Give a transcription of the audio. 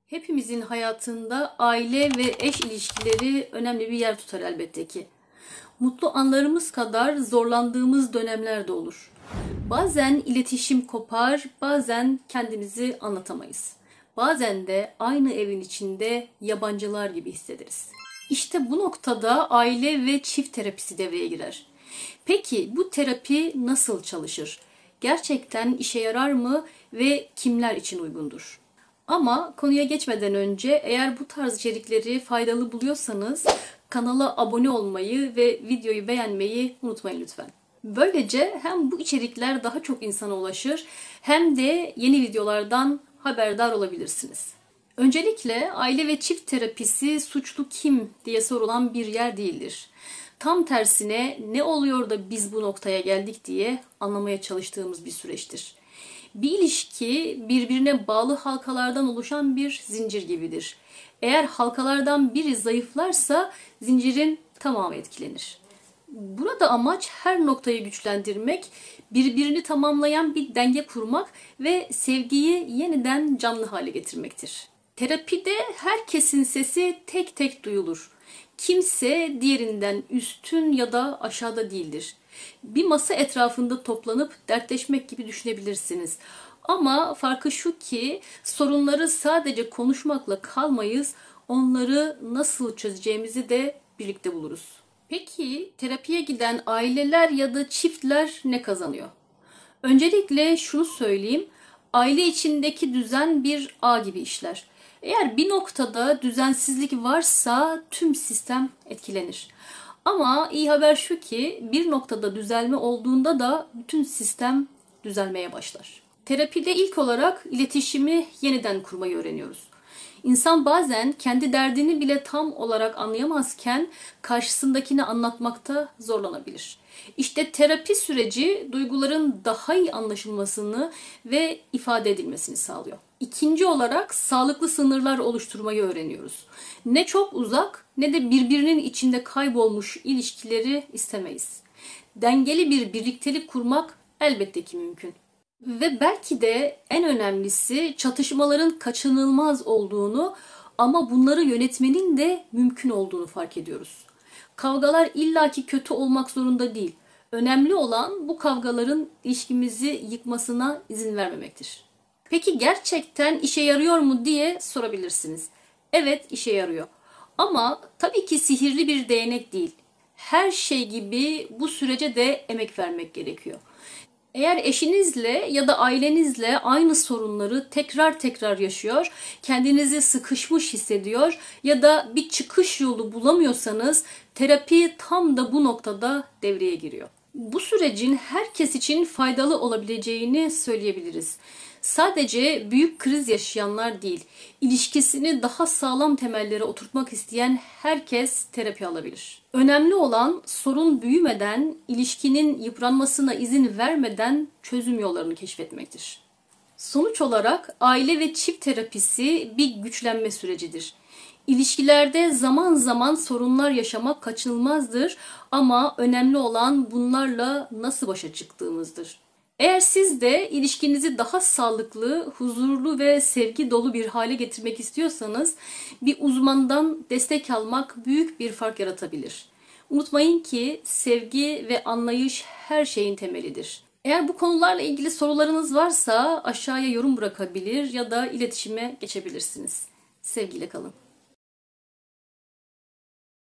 Hepimizin hayatında aile ve eş ilişkileri önemli bir yer tutar elbette ki. Mutlu anlarımız kadar zorlandığımız dönemler de olur. Bazen iletişim kopar, bazen kendimizi anlatamayız. Bazen de aynı evin içinde yabancılar gibi hissederiz. İşte bu noktada aile ve çift terapisi devreye girer. Peki bu terapi nasıl çalışır? Gerçekten işe yarar mı ve kimler için uygundur? Ama konuya geçmeden önce eğer bu tarz içerikleri faydalı buluyorsanız kanala abone olmayı ve videoyu beğenmeyi unutmayın lütfen. Böylece hem bu içerikler daha çok insana ulaşır hem de yeni videolardan haberdar olabilirsiniz. Öncelikle aile ve çift terapisi suçlu kim diye sorulan bir yer değildir. Tam tersine ne oluyor da biz bu noktaya geldik diye anlamaya çalıştığımız bir süreçtir. Bir ilişki birbirine bağlı halkalardan oluşan bir zincir gibidir. Eğer halkalardan biri zayıflarsa zincirin tamamı etkilenir. Burada amaç her noktayı güçlendirmek, birbirini tamamlayan bir denge kurmak ve sevgiyi yeniden canlı hale getirmektir. Terapide herkesin sesi tek tek duyulur. Kimse diğerinden üstün ya da aşağıda değildir. Bir masa etrafında toplanıp dertleşmek gibi düşünebilirsiniz. Ama farkı şu ki sorunları sadece konuşmakla kalmayız, onları nasıl çözeceğimizi de birlikte buluruz. Peki terapiye giden aileler ya da çiftler ne kazanıyor? Öncelikle şunu söyleyeyim, aile içindeki düzen bir ağ gibi işler. Eğer bir noktada düzensizlik varsa tüm sistem etkilenir. Ama iyi haber şu ki bir noktada düzelme olduğunda da bütün sistem düzelmeye başlar. Terapide ilk olarak iletişimi yeniden kurmayı öğreniyoruz. İnsan bazen kendi derdini bile tam olarak anlayamazken karşısındakine anlatmakta zorlanabilir. İşte terapi süreci duyguların daha iyi anlaşılmasını ve ifade edilmesini sağlıyor. İkinci olarak sağlıklı sınırlar oluşturmayı öğreniyoruz. Ne çok uzak ne de birbirinin içinde kaybolmuş ilişkileri istemeyiz. Dengeli bir birliktelik kurmak elbette ki mümkün. Ve belki de en önemlisi çatışmaların kaçınılmaz olduğunu ama bunları yönetmenin de mümkün olduğunu fark ediyoruz. Kavgalar illaki kötü olmak zorunda değil. Önemli olan bu kavgaların ilişkimizi yıkmasına izin vermemektir. Peki gerçekten işe yarıyor mu diye sorabilirsiniz. Evet, işe yarıyor. Ama tabii ki sihirli bir değnek değil. Her şey gibi bu sürece de emek vermek gerekiyor. Eğer eşinizle ya da ailenizle aynı sorunları tekrar tekrar yaşıyor, kendinizi sıkışmış hissediyor ya da bir çıkış yolu bulamıyorsanız terapi tam da bu noktada devreye giriyor. Bu sürecin herkes için faydalı olabileceğini söyleyebiliriz. Sadece büyük kriz yaşayanlar değil, ilişkisini daha sağlam temellere oturtmak isteyen herkes terapi alabilir. Önemli olan sorun büyümeden, ilişkinin yıpranmasına izin vermeden çözüm yollarını keşfetmektir. Sonuç olarak aile ve çift terapisi bir güçlenme sürecidir. İlişkilerde zaman zaman sorunlar yaşamak kaçınılmazdır ama önemli olan bunlarla nasıl başa çıktığımızdır. Eğer siz de ilişkinizi daha sağlıklı, huzurlu ve sevgi dolu bir hale getirmek istiyorsanız bir uzmandan destek almak büyük bir fark yaratabilir. Unutmayın ki sevgi ve anlayış her şeyin temelidir. Eğer bu konularla ilgili sorularınız varsa aşağıya yorum bırakabilir ya da iletişime geçebilirsiniz. Sevgiyle kalın.